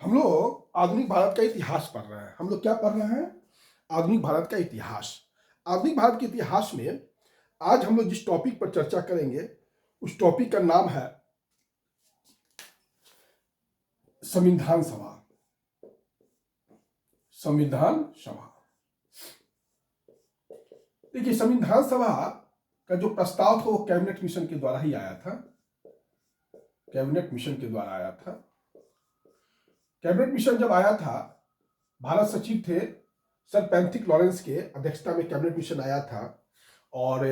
हम लोग आधुनिक भारत का इतिहास पढ़ रहे हैं। हम लोग क्या पढ़ रहे हैं? आधुनिक भारत का इतिहास। आधुनिक भारत के इतिहास में आज हम लोग जिस टॉपिक पर चर्चा करेंगे उस टॉपिक का नाम है संविधान सभा। संविधान सभा। देखिए, संविधान सभा का जो प्रस्ताव था वो कैबिनेट मिशन के द्वारा ही आया था। कैबिनेट मिशन के द्वारा आया था। कैबिनेट मिशन जब आया था, भारत सचिव थे सर पैंथिक लॉरेंस के अध्यक्षता में कैबिनेट मिशन आया था और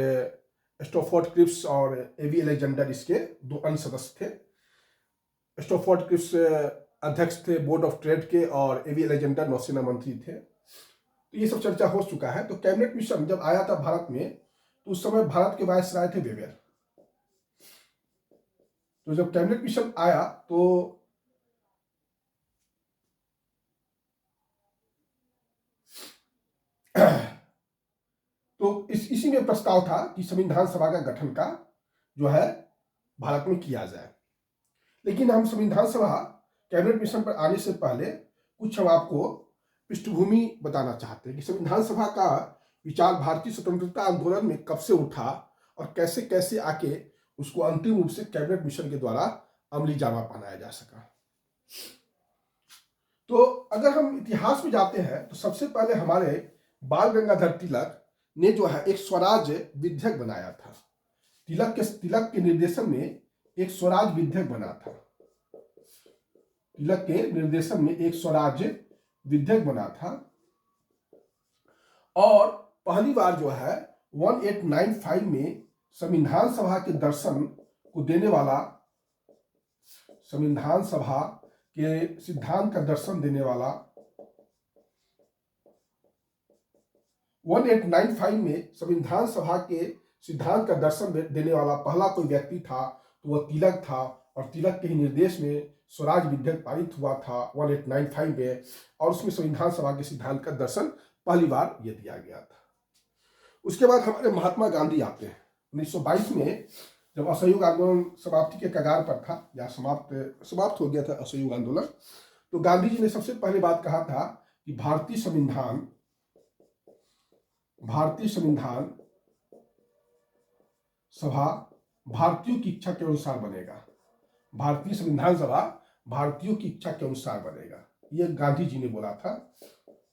स्टोफोर्ड क्रिप्स और एवी अलेक्जेंडर इसके दो अन्य सदस्य थे। स्टोफोर्ड क्रिप्स अध्यक्ष थे बोर्ड ऑफ ट्रेड के और एवी अलेक्जेंडर नौसेना मंत्री थे। तो ये सब चर्चा हो चुका है। तो कैबिनेट मिशन जब आया था भारत में, तो उस समय भारत के वायसराय थे वेवेर। तो जब कैबिनेट मिशन आया तो इसी में प्रस्ताव था कि संविधान सभा का गठन का जो है भारत में किया जाए। लेकिन हम संविधान सभा कैबिनेट मिशन पर आने से पहले कुछ हम आपको पृष्ठभूमि बताना चाहते हैं कि संविधान सभा का विचार भारतीय स्वतंत्रता आंदोलन में कब से उठा और कैसे कैसे आके उसको अंतिम रूप से कैबिनेट मिशन के द्वारा अमली जामा पहनाया जा सका। तो अगर हम इतिहास में जाते हैं तो सबसे पहले हमारे बाल गंगाधर तिलक ने जो है एक स्वराज विधेयक बनाया था। तिलक के निर्देशन में एक स्वराज विधेयक बना था। तिलक के निर्देशन में एक स्वराज विधेयक बना था और पहली बार जो है 1895 में संविधान सभा के दर्शन को देने वाला, संविधान सभा के सिद्धांत का दर्शन देने वाला 1895 में संविधान सभा के सिद्धांत का दर्शन देने वाला पहला कोई व्यक्ति था तो वह तिलक था। और तिलक के ही निर्देश में स्वराज विधेयक पारित हुआ था 1895 में और उसमें संविधान सभा के सिद्धांत का दर्शन पहली बार ये दिया गया था। उसके बाद हमारे महात्मा गांधी आते हैं। 1922 में जब असहयोग आंदोलन समाप्ति के कगार पर था या समाप्त हो गया था असहयोग आंदोलन, तो गांधी जी ने सबसे पहले बात कहा था कि भारतीय संविधान सभा भारतीयों की इच्छा के अनुसार बनेगा। भारतीय संविधान सभा भारतीयों की इच्छा के अनुसार बनेगा, ये गांधी जी ने बोला था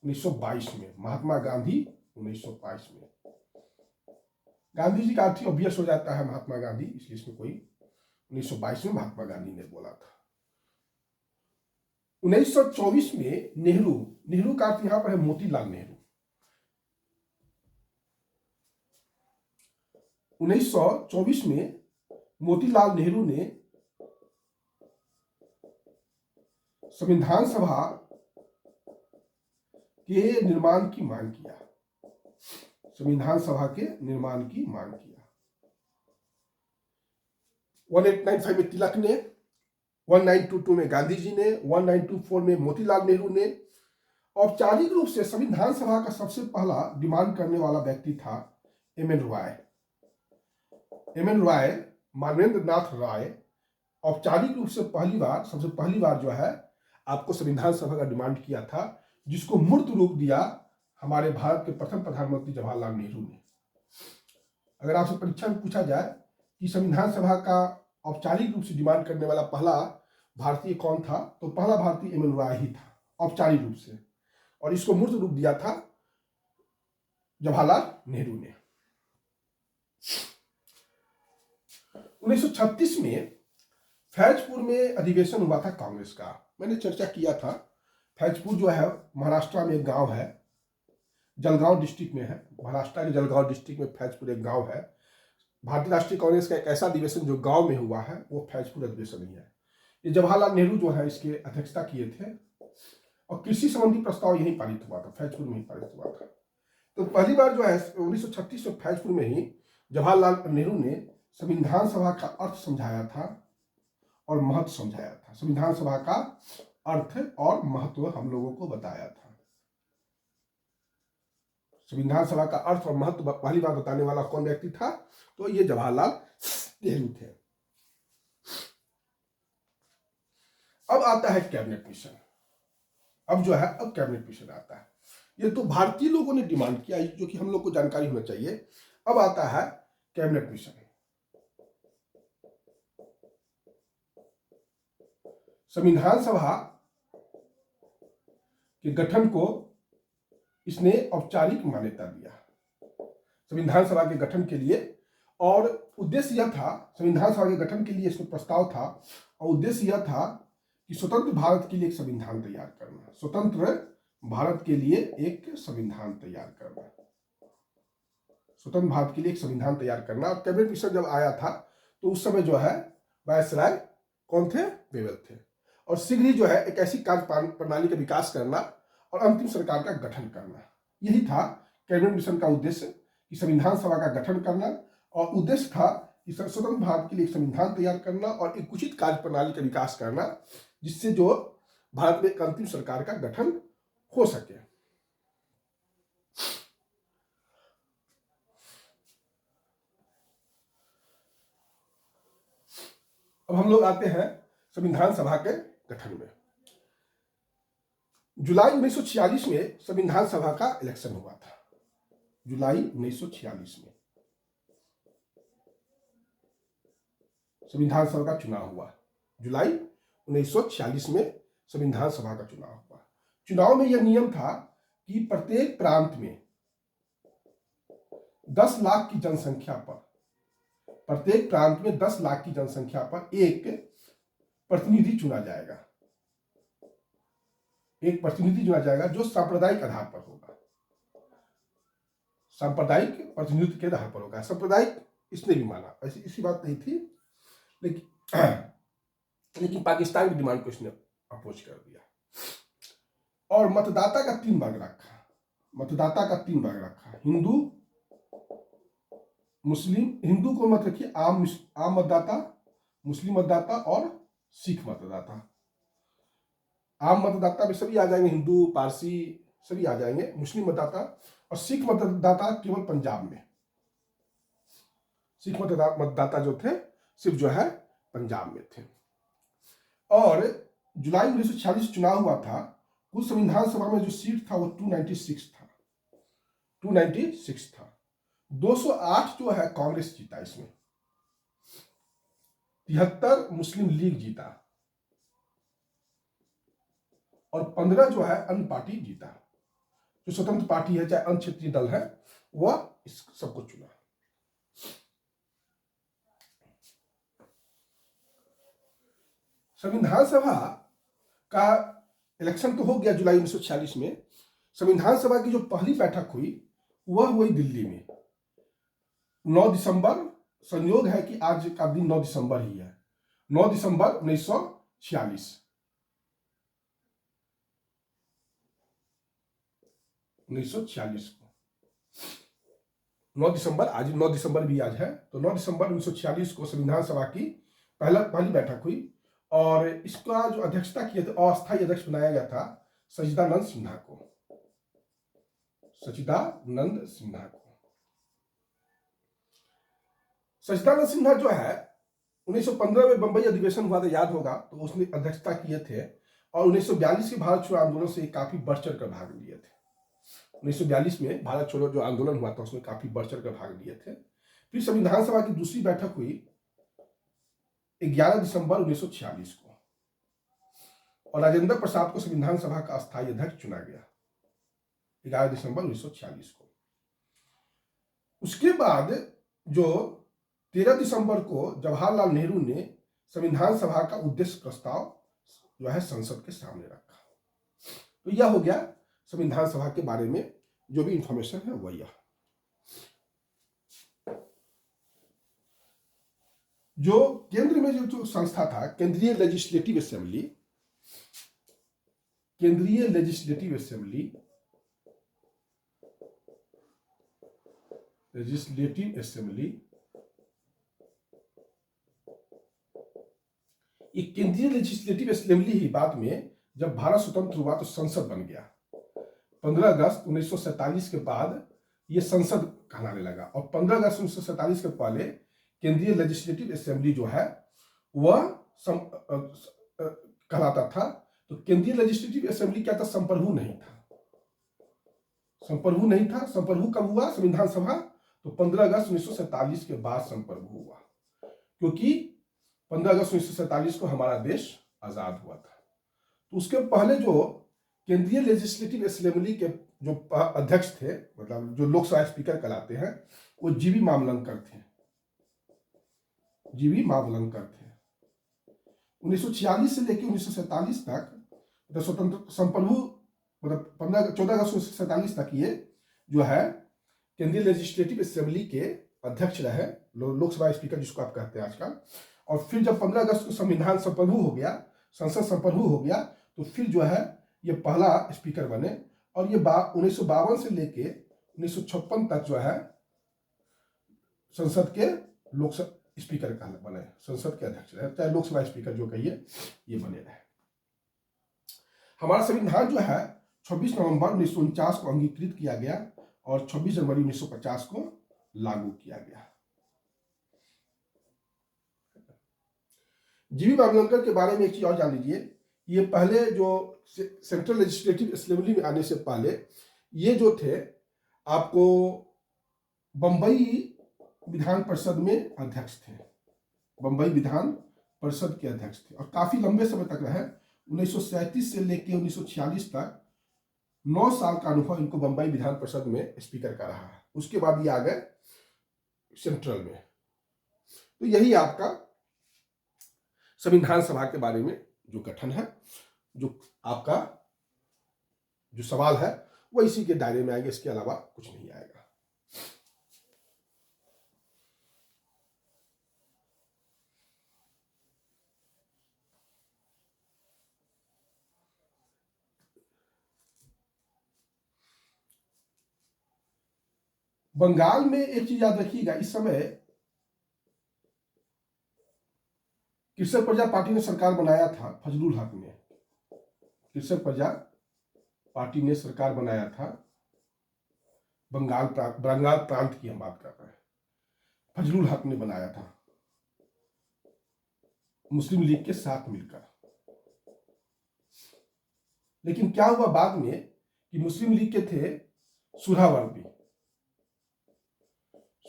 1922 में। महात्मा गांधी 1922 में। गांधी जी का अर्थ ऑब्वियस हो जाता है महात्मा गांधी, इसलिए इसमें कोई 1922 में महात्मा गांधी ने बोला था। 1924 में नेहरू का अर्थ यहां पर है मोतीलाल नेहरू। 1924 में मोतीलाल नेहरू ने संविधान सभा के निर्माण की मांग किया। संविधान सभा के निर्माण की मांग किया। 1895 में तिलक ने, 1922 में गांधी जी ने, 1924 में मोतीलाल नेहरू ने। औपचारिक रूप से संविधान सभा का सबसे पहला डिमांड करने वाला व्यक्ति था एम एन रॉय। मानवेंद्र नाथ राय औपचारिक रूप से सबसे पहली बार जो है आपको संविधान सभा का डिमांड किया था, जिसको मूर्त रूप दिया हमारे भारत के प्रथम प्रधानमंत्री जवाहरलाल नेहरू ने। अगर आपसे परीक्षा में पूछा जाए कि संविधान सभा का औपचारिक रूप से डिमांड करने वाला पहला भारतीय कौन था, तो पहला भारतीय एम एन रॉय ही था औपचारिक रूप से, और इसको मूर्त रूप दिया था जवाहरलाल नेहरू ने। 1936 में फैजपुर में अधिवेशन हुआ था कांग्रेस का। मैंने चर्चा किया था। फैजपुर जो है महाराष्ट्र में एक गांव है, जलगांव डिस्ट्रिक्ट में है। महाराष्ट्र के जलगांव डिस्ट्रिक्ट में फैजपुर एक गांव है। भारतीय राष्ट्रीय कांग्रेस का एक ऐसा अधिवेशन जो गांव में हुआ है वो फैजपुर अधिवेशन ही है। ये जवाहरलाल नेहरू जो है इसके अध्यक्षता किए थे और कृषि संबंधी प्रस्ताव यही पारित हुआ था, फैजपुर में ही पारित हुआ था। तो पहली बार जो है 1936 में फैजपुर में ही जवाहरलाल नेहरू ने संविधान सभा का अर्थ समझाया था और महत्व समझाया था। संविधान सभा का अर्थ और महत्व हम लोगों को बताया था। संविधान सभा का अर्थ और महत्व पहली बार बताने वाला कौन व्यक्ति था? तो ये जवाहरलाल नेहरू थे। अब आता है कैबिनेट मिशन। अब जो है अब कैबिनेट मिशन आता है। ये तो भारतीय लोगों ने डिमांड किया, जो कि हम लोग को जानकारी होना चाहिए। अब आता है कैबिनेट मिशन। संविधान सभा के गठन को इसने औपचारिक मान्यता दिया संविधान सभा के गठन के लिए। और उद्देश्य यह था, संविधान सभा के गठन के लिए इसमें प्रस्ताव था और उद्देश्य यह था कि स्वतंत्र भारत के लिए एक संविधान तैयार करना, स्वतंत्र भारत के लिए एक संविधान तैयार करना, स्वतंत्र भारत के लिए एक संविधान तैयार करना। और कैबिनेट मिशन जब आया था तो उस समय जो है वायसराय कौन थे? वेवेल थे। और शीघ्र ही जो है एक ऐसी कार्य प्रणाली का विकास करना और अंतिम सरकार का गठन करना, यही था कैबिनेट मिशन का उद्देश्य, कि संविधान सभा का गठन करना। और उद्देश्य था कि स्वतंत्र भारत के लिए एक संविधान तैयार करना और एक उचित कार्य प्रणाली का विकास करना, जिससे जो भारत में एक अंतिम सरकार का गठन हो सके। अब हम लोग आते हैं संविधान सभा के गठन में। जुलाई 1946 में संविधान सभा का इलेक्शन हुआ था। जुलाई 1946 में संविधान सभा का चुनाव हुआ। जुलाई 1946 में संविधान सभा का चुनाव हुआ। चुनाव में यह नियम था कि प्रत्येक प्रांत में 10 लाख की जनसंख्या पर, प्रत्येक प्रांत में 10 लाख की जनसंख्या पर एक प्रतिनिधि चुना जाएगा, एक प्रतिनिधि चुना जाएगा जो सांप्रदायिक आधार पर होगा, सांप्रदायिक प्रतिनिधित्व के आधार पर होगा। सांप्रदायिक इसने भी माना, ऐसी इसी बात नहीं थी, लेकिन पाकिस्तान की डिमांड को इसने अपोज कर दिया। और मतदाता का 3 वर्ग रखा, मतदाता का 3 वर्ग रखा, हिंदू, मुस्लिम, हिंदू को मत रखिए, आम मतदाता, मुस्लिम मतदाता और सिख मतदाता। आम मतदाता में सभी आ जाएंगे, हिंदू, पारसी सभी आ जाएंगे। मुस्लिम मतदाता और सिख मतदाता केवल पंजाब में, सिख मतदाता जो थे सिर्फ जो है पंजाब में थे। और जुलाई 1946 चुनाव हुआ था। कुल संविधान सभा में जो सीट था वो 296 था, 296 था। 208 जो है कांग्रेस जीता, इसमें 73 मुस्लिम लीग जीता और 15 जो है अन्य पार्टी जीता। जो स्वतंत्र पार्टी है चाहे अन्य क्षेत्रीय दल है, वह इस सबको चुना। संविधान सभा का इलेक्शन तो हो गया जुलाई 1946 में। संविधान सभा की जो पहली बैठक हुई वह हुई दिल्ली में 9 दिसंबर। संयोग है कि आज का दिन 9 दिसंबर ही है, 9 दिसंबर 1946। 1946 को 9 दिसंबर, आज 9 दिसंबर भी आज है, तो 9 दिसंबर 1946 को संविधान सभा की पहली बैठक हुई। और इसका जो अध्यक्षता किया था, अस्थायी अध्यक्ष बनाया गया था सचिदानंद सिन्हा को, सचिदानंद सिन्हा को। सचिदानंद सिन्हा जो है 1915 में बंबई अधिवेशन हुआ था, याद होगा, तो उसने अध्यक्षता किए थे। और 1942 के भारत छोड़ो आंदोलन से काफी बढ़ चढ़ कर भाग लिए थे। 1942 में भारत छोड़ो जो आंदोलन हुआ था उसमें काफी बढ़ चढ़ कर भाग लिए थे। फिर संविधान सभा की दूसरी बैठक हुई 11 दिसंबर 1946 को और राजेंद्र प्रसाद को संविधान सभा का अस्थायी अध्यक्ष चुना गया 11 दिसंबर 1946 को। उसके बाद जो 13 दिसंबर को जवाहरलाल नेहरू ने संविधान सभा का उद्देश्य प्रस्ताव जो है संसद के सामने रखा। तो यह हो गया संविधान सभा के बारे में जो भी इंफॉर्मेशन है वह यह। जो केंद्र में जो संस्था था केंद्रीय लेजिस्लेटिव असेंबली, केंद्रीय लेजिस्लेटिव असेंबली, लेजिस्लेटिव असेंबली, ये केंद्रीय लेजिस्लेटिव असेंबली ही बाद में जब भारत स्वतंत्र हुआ तो संसद बन गया। 15 अगस्त 1947 के बाद ये संसद कहलाने लगा और 15 अगस्त 1947 के पहले केंद्रीय लेजिस्लेटिव असेंबली जो है वह कहलाता था। तो केंद्रीय लेजिस्लेटिव असेंबली क्या था? संप्रभु नहीं था। संप्रभु नहीं था। संप्रभु कब हुआ संविधान सभा? तो 15 अगस्त 1947 के बाद संप्रभु हुआ, क्योंकि 15 अगस्त 1947 को हमारा देश आजाद हुआ था। तो उसके पहले जो केंद्रीय लेजिस्लेटिव असेंबली के जो अध्यक्ष थे, मतलब जो लोकसभा स्पीकर कहलाते हैं, वो जीवी मावलंकर थे। जीवी मावलंकर थे। 1946 से लेकर 1947 तक, मतलब स्वतंत्र संप्रभु, मतलब 14 अगस्त 1947 तक ये जो है केंद्रीय लेजिस्लेटिव असेंबली के अध्यक्ष रहे, लोकसभा स्पीकर जिसको आप कहते हैं आजकल। और फिर जब 15 अगस्त को संविधान संप्रभु हो गया, संसद संप्रभु हो गया, तो फिर जो है ये पहला स्पीकर बने। और ये 1952 से लेके 1956 तक जो है संसद के लोकसभा स्पीकर बने, संसद के अध्यक्ष रहे, चाहे लोकसभा स्पीकर जो कहिए, ये बने रहे। हमारा संविधान जो है 26 नवंबर 1949 को अंगीकृत किया गया और 26 जनवरी 1950 को लागू किया गया। जीवी मावलंकर के बारे में एक चीज और जान लीजिए, ये पहले जो सेंट्रल लेजिस्लेटिव असेंबली में आने से पहले ये जो थे आपको बंबई विधान परिषद में अध्यक्ष थे। बंबई विधान परिषद के अध्यक्ष थे और काफी लंबे समय तक रहे। 1937 से लेकर 1946 तक 9 साल का अनुभव इनको बंबई विधान परिषद में स्पीकर का रहा है। उसके बाद ये आ गए सेंट्रल में। तो यही आपका संविधान सभा के बारे में जो गठन है, जो आपका जो सवाल है वो इसी के दायरे में आएगा, इसके अलावा कुछ नहीं आएगा। बंगाल में एक चीज याद रखिएगा, इस समय कृषक प्रजा पार्टी ने सरकार बनाया था, फजलुल हक ने। कृषक प्रजा पार्टी ने सरकार बनाया था, बंगाल प्रांत की हम बात कर रहे हैं, फजलुल हक ने बनाया था मुस्लिम लीग के साथ मिलकर। लेकिन क्या हुआ बाद में कि मुस्लिम लीग के थे सुहरावर्दी।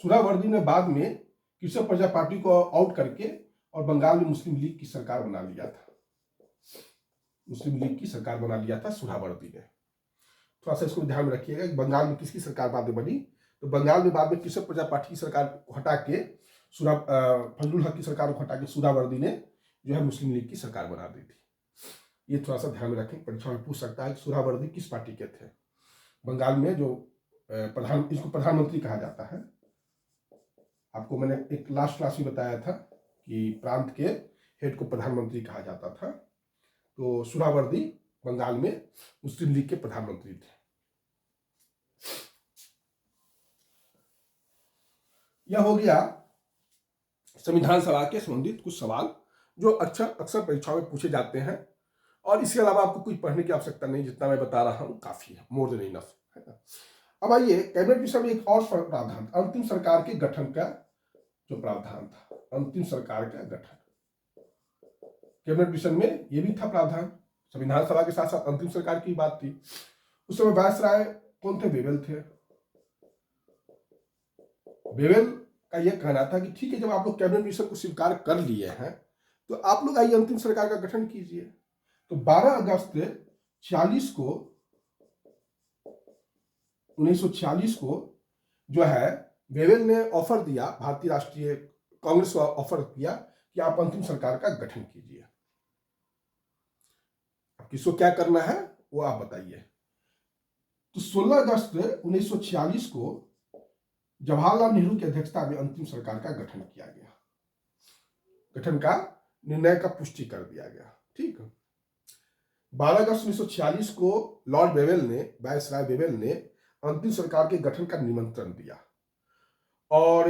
सुहरावर्दी ने बाद में कृषक प्रजा पार्टी को आउट करके और बंगाल में मुस्लिम लीग की सरकार बना लिया था। मुस्लिम लीग की सरकार बना लिया था सुहरावर्दी ने। थोड़ा सा इसको ध्यान में रखिएगा कि बंगाल में किसकी सरकार बाद में बनी। तो बंगाल में बाद में कृषक प्रजा पार्टी की सरकार को हटा के फजलुल हक की सरकार को हटा के सुहरावर्दी ने जो है मुस्लिम लीग की सरकार बना दी थी। ये थोड़ा सा ध्यान में रखें, परीक्षा में पूछ सकता है कि सुहरावर्दी किस पार्टी के थे। बंगाल में जो इसको प्रधानमंत्री कहा जाता है। आपको मैंने एक लास्ट क्लास में बताया था कि प्रांत के हेड को प्रधानमंत्री कहा जाता था। तो सुहरावर्दी बंगाल में मुस्लिम लीग के प्रधानमंत्री थे। यह हो गया संविधान सभा के संबंधित कुछ सवाल जो अक्सर परीक्षाओं में पूछे जाते हैं, और इसके अलावा आपको कुछ पढ़ने की आवश्यकता नहीं, जितना मैं बता रहा हूं काफी है, मोर देन इनफ है ना। अब आइए कैबिनेट मिशन में एक और प्रावधान, अंतिम सरकार के गठन का जो प्रावधान था, अंतिम सरकार का गठन। कैबिनेट मिशन में यह भी था प्रावधान, संविधान सभा के साथ साथ अंतिम सरकार की बात थी। उस समय वायसराय कौन थे? वेवेल थे। वेवेल का यह कहना था कि ठीक है, जब आप लोग कैबिनेट मिशन को स्वीकार कर लिए हैं तो आप लोग आइए अंतिम सरकार का गठन कीजिए। तो 12 अगस्त 1946 को जो है वेवेल ने ऑफर दिया, भारतीय राष्ट्रीय कांग्रेस को ऑफर किया कि आप अंतिम सरकार का गठन कीजिए। अब किसको क्या करना है वो आप बताइए। तो 16 अगस्त 1946 को जवाहरलाल नेहरू की अध्यक्षता में अंतिम सरकार का गठन किया गया। गठन का निर्णय का पुष्टि कर दिया गया। ठीक है। 12 अगस्त 1946 को लॉर्ड वेवेल ने, वायसराय वेवेल ने अंतिम सरकार के गठन का निमंत्रण दिया। और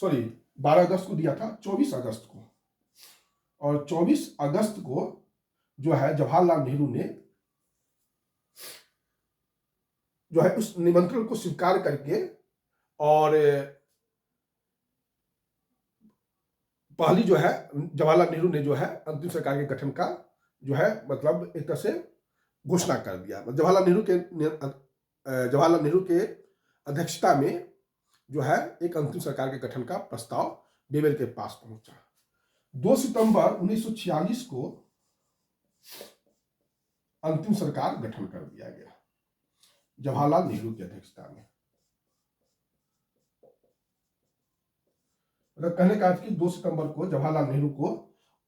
12 अगस्त को दिया था, 24 अगस्त को, और 24 अगस्त को जो है जवाहरलाल नेहरू ने जो है उस निमंत्रण को स्वीकार करके और पहली जो है जवाहरलाल नेहरू ने जो है अंतिम सरकार के गठन का जो है मतलब एक तरह से घोषणा कर दिया। जवाहरलाल नेहरू के अध्यक्षता में जो है एक अंतिम सरकार के गठन का प्रस्ताव बेवेल के पास पहुंचा। 2 सितंबर 1946 को अंतिम सरकार गठन कर दिया गया जवाहरलाल नेहरू की अध्यक्षता में। मतलब कहने का कि 2 सितंबर को जवाहरलाल नेहरू को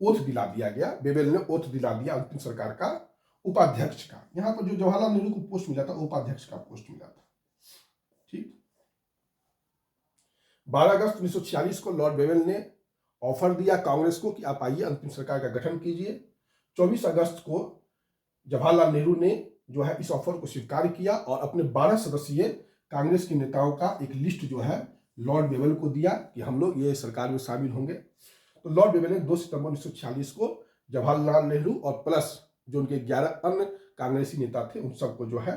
ओथ दिला दिया गया, बेवेल ने ओथ दिला दिया अंतिम सरकार का उपाध्यक्ष का। यहां पर जो जवाहरलाल नेहरू को पोस्ट मिला था उपाध्यक्ष का पोस्ट मिला था। ठीक, 12 अगस्त 1946 को लॉर्ड बेवेल ने ऑफर दिया कांग्रेस को कि आप आइए अंतिम सरकार का गठन कीजिए। 24 अगस्त को जवाहरलाल नेहरू ने जो है इस ऑफर को स्वीकार किया और अपने 12 सदस्यीय कांग्रेस के नेताओं का एक लिस्ट जो है लॉर्ड बेवेल को दिया कि हम लोग ये सरकार में शामिल होंगे। तो लॉर्ड बेवेल ने 2 सितंबर 1946 को जवाहरलाल नेहरू और प्लस जो उनके 11 अन्य कांग्रेसी नेता थे उन सबको जो है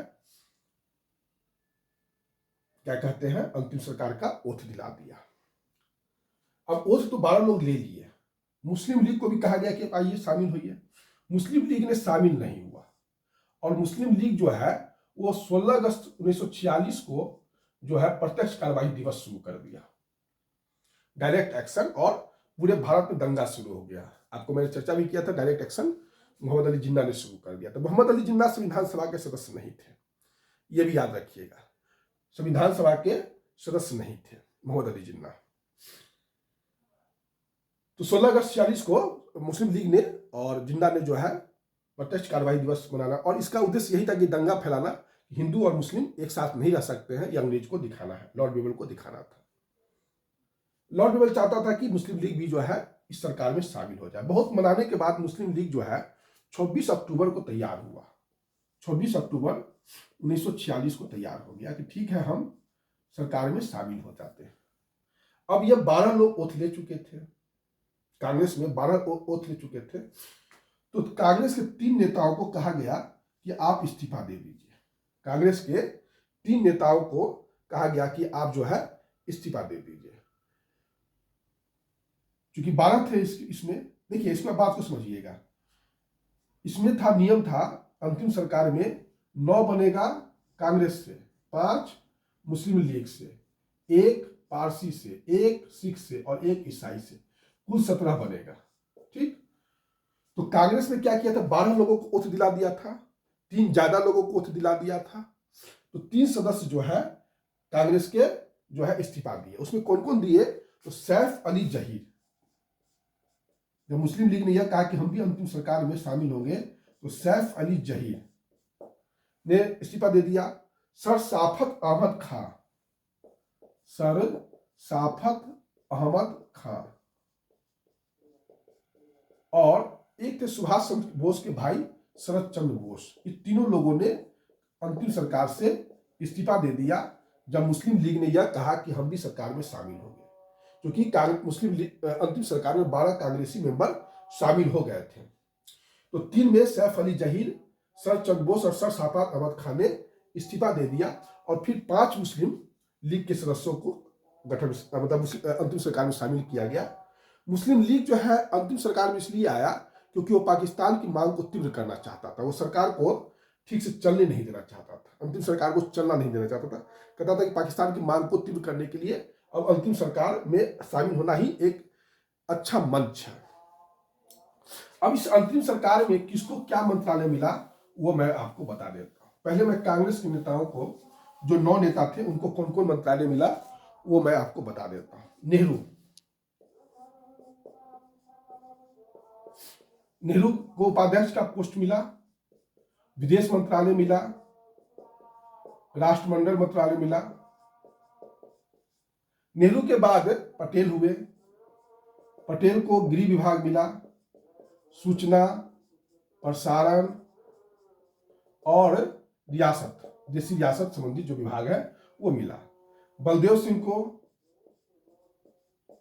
क्या कहते हैं अंतिम सरकार का ओथ दिला दिया। अब ओथ तो 12 लोग ले लिए, मुस्लिम लीग को भी कहा गया कि आइए शामिल होइए। मुस्लिम लीग ने शामिल नहीं हुआ और मुस्लिम लीग जो है वो 16 अगस्त 1946 को जो है प्रत्यक्ष कार्रवाई दिवस शुरू कर दिया, डायरेक्ट एक्शन, और पूरे भारत में दंगा शुरू हो गया। आपको मैंने चर्चा भी किया था, डायरेक्ट एक्शन मोहम्मद अली जिन्ना ने शुरू कर दिया था। मोहम्मद अली जिन्ना संविधान सभा के सदस्य नहीं थे, यह भी याद रखिएगा, संविधान सभा के सदस्य नहीं थे मोहम्मद अली जिन्ना। तो 16 अगस्त 46 को मुस्लिम लीग ने और जिन्ना ने जो है प्रत्यक्ष कार्रवाई दिवस मनाना, और इसका उद्देश्य यही था कि दंगा फैलाना, हिंदू और मुस्लिम एक साथ नहीं रह सकते हैं, ये अंग्रेज को दिखाना है, लॉर्ड बेवेल को दिखाना था। लॉर्ड बेवेल चाहता था कि मुस्लिम लीग भी जो है इस सरकार में शामिल हो जाए। बहुत मनाने के बाद मुस्लिम लीग जो है 26 अक्टूबर को तैयार हुआ। 26 अक्टूबर 1946 को तैयार हो गया कि ठीक है हम सरकार में शामिल हो जाते हैं। अब ये 12 लोग ओथ ले चुके थे, कांग्रेस में 12 ओथ ले चुके थे। तो कांग्रेस के 3 नेताओं को कहा गया कि आप इस्तीफा दे दीजिए। कांग्रेस के 3 नेताओं को कहा गया कि आप जो है इस्तीफा दे दीजिए। क्योंकि 12 थे इसमें, देखिए इसमें बात को समझिएगा, इसमें था नियम था अंतिम सरकार में 9 बनेगा कांग्रेस से, 5 मुस्लिम लीग से, 1 पारसी से, 1 सिख से और 1 ईसाई से, कुल 17 बनेगा। ठीक, तो कांग्रेस ने क्या किया था, 12 लोगों को ओथ दिला दिया था, 3 ज्यादा लोगों को ओथ दिला दिया था। तो 3 सदस्य जो है कांग्रेस के जो है इस्तीफा दिए। उसमें कौन कौन दिए, तो सैफ अली जहीर, जब मुस्लिम लीग ने यह कहा कि हम भी अंतिम सरकार में शामिल होंगे, तो सैफ अली जहीर ने इस्तीफा दे दिया। सर साफत अहमद खां, सर साफत अहमद खां, और एक थे सुभाष चंद्र बोस के भाई शरद चंद्र बोस। इन तीनों लोगों ने अंतिम सरकार से इस्तीफा दे दिया जब मुस्लिम लीग ने यह कहा कि हम भी सरकार में शामिल होंगे, क्योंकि मुस्लिम लीग अंतिम सरकार में 12 कांग्रेसी मेंबर शामिल हो गए थे। तो 3 में सैफ अली जहीर, शरद चंद्र बोस और सर साफत अहमद खान ने इस्तीफा दे दिया और फिर 5 मुस्लिम लीग के सदस्यों को गठन मतलब अंतिम सरकार में शामिल किया गया। मुस्लिम लीग जो है अंतिम सरकार में इसलिए आया क्योंकि वो पाकिस्तान की मांग को तीव्र करना चाहता था। वो सरकार को ठीक से चलने नहीं देना चाहता था, अंतिम सरकार को चलना नहीं देना चाहता था। कहता था कि पाकिस्तान की मांग को तीव्र करने के लिए अब अंतिम सरकार में शामिल होना ही एक अच्छा मंच है। अब इस अंतिम सरकार में किसको क्या मंत्रालय मिला वो मैं आपको बता देता हूं। पहले मैं कांग्रेस के नेताओं को, जो 9 नेता थे, उनको कौन कौन मंत्रालय मिला वो मैं आपको बता देता हूं। नेहरू को उपाध्यक्ष का पोस्ट मिला, विदेश मंत्रालय मिला, राष्ट्रमंडल मंत्रालय मिला। नेहरू के बाद पटेल हुए, पटेल को गृह विभाग मिला, सूचना, प्रसारण और रियासत, देशी रियासत संबंधी जो विभाग है वो मिला। बलदेव सिंह को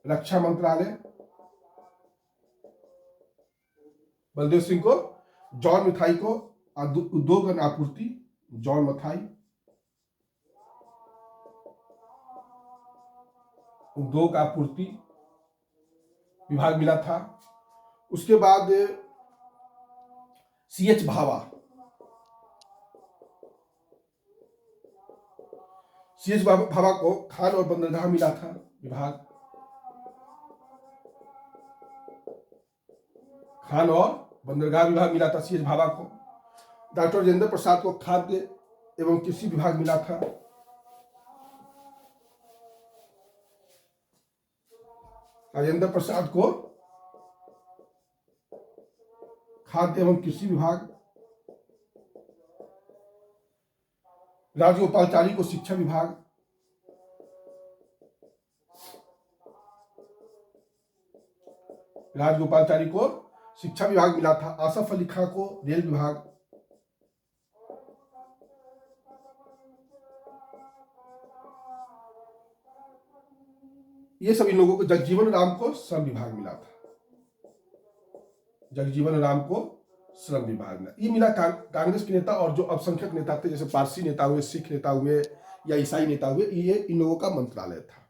रक्षा मंत्रालय, बलदेव सिंह को, जॉन मथाई को उद्योग और आपूर्ति, जॉन मथाई, उद्योग आपूर्ति विभाग मिला था। उसके बाद CH भावा, CH भावा को खान और बंदरगाह मिला था विभाग, खान और बंदरगाह विभाग मिला था CH भावा को। डॉक्टर राजेंद्र प्रसाद को खाद्य एवं कृषि विभाग मिला था। राजेंद्र प्रसाद को खाद्य एवं कृषि विभाग, राजगोपालचारी को शिक्षा विभाग, राजगोपालचारी को शिक्षा विभाग मिला था। आसफ अली खां को रेल विभाग, ये सभी लोगों को। जगजीवन राम को श्रम विभाग मिला था, जगजीवन राम को श्रम विभाग मिला। ये मिला कांग्रेस के नेता और जो अल्पसंख्यक नेता थे, जैसे पारसी नेता हुए, सिख नेता हुए या ईसाई नेता हुए, ये इन लोगों का मंत्रालय था।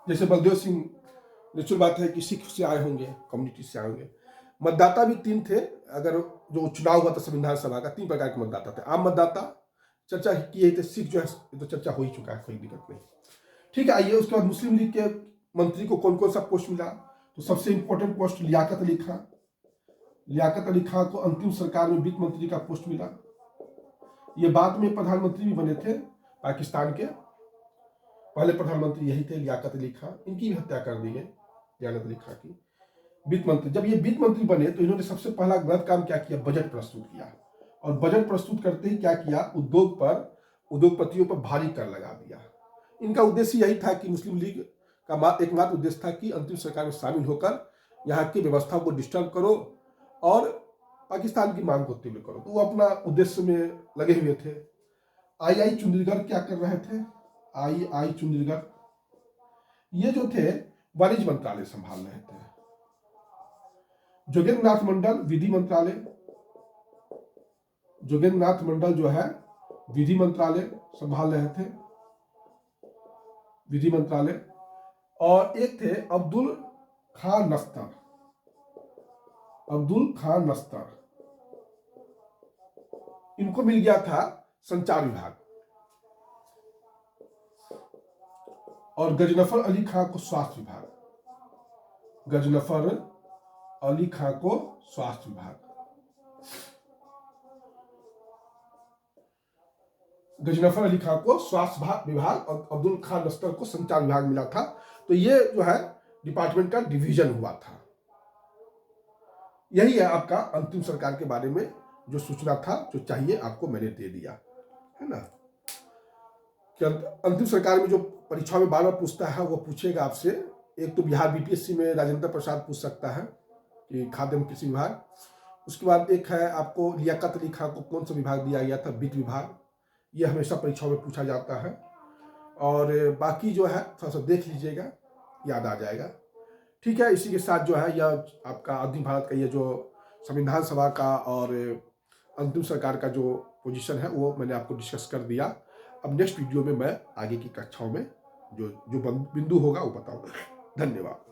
जैसे बलदेव सिंह, नेचुरल बात है कि सिख से आए होंगे, कम्युनिटी से आए होंगे। मतदाता भी 3 थे। अगर जो चुनाव हुआ था संविधान सभा का, 3 प्रकार के मतदाता थे। आम मतदाता चर्चा किए थे, सिख जो है तो चर्चा हो ही चुका है, कोई दिक्कत नहीं। ठीक है, आइए उसके बाद मुस्लिम लीग के मंत्री को कौन कौन सा पोस्ट मिला। तो सबसे इंपॉर्टेंट पोस्ट लियाकत अली खां। लियाकत अली खां को अंतिम सरकार में वित्त मंत्री का पोस्ट मिला। ये बाद में प्रधानमंत्री भी बने थे पाकिस्तान के, पहले प्रधानमंत्री यही थे लियाकत अली खां। इनकी भी हत्या कर दी गई, लियाकत अली खां की। वित्त मंत्री, जब ये वित्त मंत्री बने तो इन्होंने सबसे पहला गलत काम क्या किया, बजट प्रस्तुत किया। और बजट प्रस्तुत करते ही क्या किया, उद्योगपतियों पर भारी कर लगा दिया। इनका उद्देश्य यही था कि मुस्लिम लीग का एकमात्र उद्देश्य था कि अंतिम सरकार में शामिल होकर यहाँ की व्यवस्था को डिस्टर्ब करो और पाकिस्तान की मांग को तीव्र करो। तो वो अपना उद्देश्य में लगे हुए थे। आई चुंडीगढ़ क्या कर रहे थे, आई चुंडीगढ़ ये जो थे वाणिज्य मंत्रालय संभाल रहे थे। जोगेंद्र नाथ मंडल विधि मंत्रालय, जोगेंद्र नाथ मंडल जो है विधि मंत्रालय संभाल रहे थे, विधि मंत्रालय। और एक थे अब्दुल खान नस्तर, अब्दुल खान नस्तर, इनको मिल गया था संचार विभाग। और गजनफर अली खां को स्वास्थ्य विभाग, गजनफर अली खां को स्वास्थ्य विभाग, गजनफर अली खां को स्वास्थ्य विभाग और अब्दुल खान नस्तर को संचार विभाग मिला था। तो ये जो है डिपार्टमेंट का डिवीजन हुआ था। यही है आपका अंतिम सरकार के बारे में जो सूचना था, जो चाहिए आपको मैंने दे दिया है ना। कि अंतिम सरकार में जो परीक्षा में बार बार पूछता है, वो पूछेगा आपसे। एक तो बिहार बीपीएससी में राजेंद्र प्रसाद पूछ सकता है कि खाद्य एवं कृषि विभाग। उसके बाद एक है आपको लियाकत अली खां को कौन सा विभाग दिया गया था, वित्त विभाग। ये हमेशा परीक्षाओं में पूछा जाता है। और बाकी जो है थोड़ा सा देख लीजिएगा, याद आ जाएगा। ठीक है, इसी के साथ जो है यह आपका आधुनिक भारत का ये जो संविधान सभा का और अंतिम सरकार का जो पोजीशन है वो मैंने आपको डिस्कस कर दिया। अब नेक्स्ट वीडियो में मैं आगे की कक्षाओं में जो बिंदु होगा वो बताऊंगा। धन्यवाद।